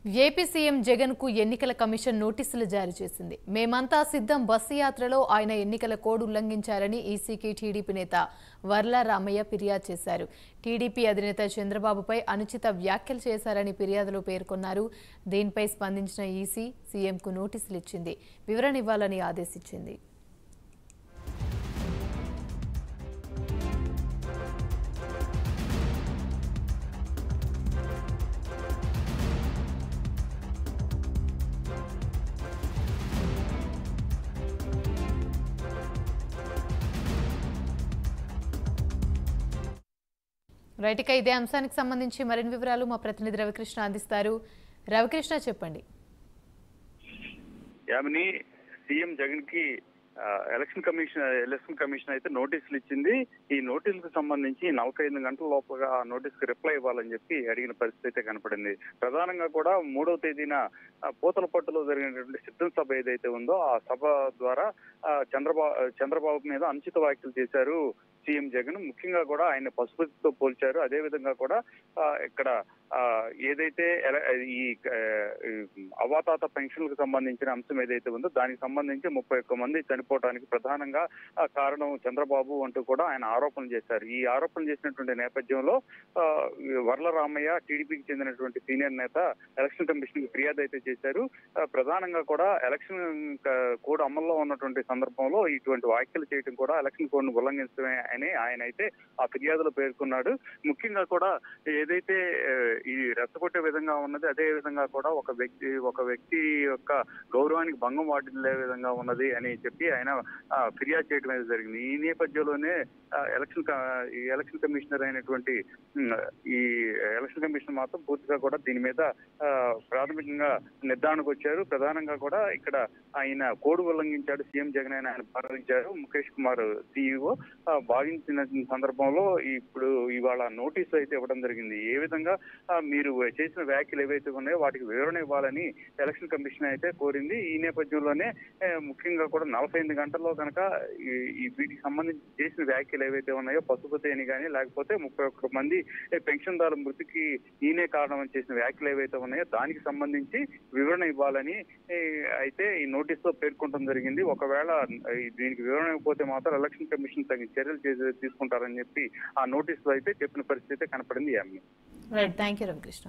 AP CM Jagan కు ఎన్నికల commission నోటీసులు జారీ చేసింది. మేమంతా సిద్ధం బస్సు యాత్రలో ఆయన ఎన్నికల కోడ్ ఉల్లంఘించారని ఈసీకి టీడీపీ నేత వర్ల రామయ్య ఫిర్యాదు చేశారు. టీడీపీ అధినేత చంద్రబాబుపై అనుచిత వ్యాఖ్యలు చేశారని ఫిర్యాదులో పేర్కొన్నారు. దీనిపై స్పందించిన ఈసీ సీఎంకు నోటీసులు ఇచ్చింది. వివరణ ఇవ్వాలని ఆదేశించింది. రైట్, ఇక ఇదే అంశానికి సంబంధించి మరిన్ని వివరాలు మా ప్రతినిధి రవికృష్ణ అందిస్తారు. రవికృష్ణ, చెప్పండి. యామిని, సీఎం జగన్ కి ఎలక్షన్ కమిషన్ అయితే నోటీసులు ఇచ్చింది. ఈ నోటీసులకు సంబంధించి 45 గంటల లోపుగా ఆ నోటీసుకు రిప్లై ఇవ్వాలని చెప్పి అడిగిన పరిస్థితి అయితే కనపడింది. ప్రధానంగా కూడా 3వ తేదీన పూతలపట్టులో జరిగినటువంటి సిద్ధం సభ ఏదైతే ఉందో ఆ సభ ద్వారా చంద్రబాబు మీద అనుచిత వ్యాఖ్యలు చేశారు సీఎం జగన్. ముఖ్యంగా కూడా ఆయన పశుపతితో పోల్చారు. అదే విధంగా కూడా ఇక్కడ ఏదైతే ఈ అవాతాత పెన్షన్లకు సంబంధించిన అంశం ఏదైతే ఉందో దానికి సంబంధించి 31 మంది చనిపోవడానికి ప్రధానంగా కారణం చంద్రబాబు అంటూ కూడా ఆయన ఆరోపణలు చేశారు. ఈ ఆరోపణలు చేసినటువంటి నేపథ్యంలో వర్ల రామయ్య, టీడీపీకి చెందినటువంటి సీనియర్ నేత ఎలక్షన్ కమిషన్ కి ఫిర్యాదు అయితే చేశారు. ప్రధానంగా కూడా ఎలక్షన్ కోడ్ అమల్లో ఉన్నటువంటి సందర్భంలో ఇటువంటి వ్యాఖ్యలు చేయడం కూడా ఎలక్షన్ కోడ్ ను ఉల్లంఘించడమే అని ఆయన అయితే ఆ ఫిర్యాదులో పేర్కొన్నాడు. ముఖ్యంగా కూడా ఏదైతే ఈ రెచ్చగొట్టే విధంగా ఉన్నది, అదే విధంగా కూడా ఒక వ్యక్తి యొక్క గౌరవానికి భంగం వాటిల్లే విధంగా ఉన్నది అని చెప్పి ఆయన ఫిర్యాదు చేయడం అనేది జరిగింది. ఈ నేపథ్యంలోనే ఎలక్షన్ కమిషనర్ అయినటువంటి ఈ ఎలక్షన్ కమిషన్ మాత్రం పూర్తిగా కూడా దీని మీద ప్రాథమికంగా నిర్ధారణకు వచ్చారు. ప్రధానంగా కూడా ఇక్కడ ఆయన కోడ్ ఉల్లంఘించాడు సీఎం జగన్ అని ఆయన భావించారు. ముఖేష్ కుమార్ సీఈఓ భావించిన సందర్భంలో ఇప్పుడు ఇవాళ నోటీసు అయితే ఇవ్వడం జరిగింది. ఏ విధంగా మీరు చేసిన వ్యాఖ్యలు ఏవైతే ఉన్నాయో వాటికి వివరణ ఇవ్వాలని ఎలక్షన్ కమిషన్ అయితే కోరింది. ఈ నేపథ్యంలోనే ముఖ్యంగా కూడా 45 గంటల్లో కనుక వీటికి సంబంధించి చేసిన వ్యాఖ్యలు ఏవైతే ఉన్నాయో పశుపతి అని కానీ లేకపోతే 31 మంది పెన్షన్దారుల మృతికి ఈయనే కారణం అని చేసిన వ్యాఖ్యలు ఏవైతే ఉన్నాయో దానికి సంబంధించి వివరణ ఇవ్వాలని అయితే ఈ నోటీసులో పేర్కొనడం జరిగింది. ఒకవేళ దీనికి వివరణ ఇవ్వకపోతే మాత్రం ఎలక్షన్ కమిషన్ తగిన చర్యలు తీసుకుంటారని చెప్పి ఆ నోటీసులో అయితే చెప్పిన పరిస్థితి కనపడింది. Right, thank you Ravikrishna.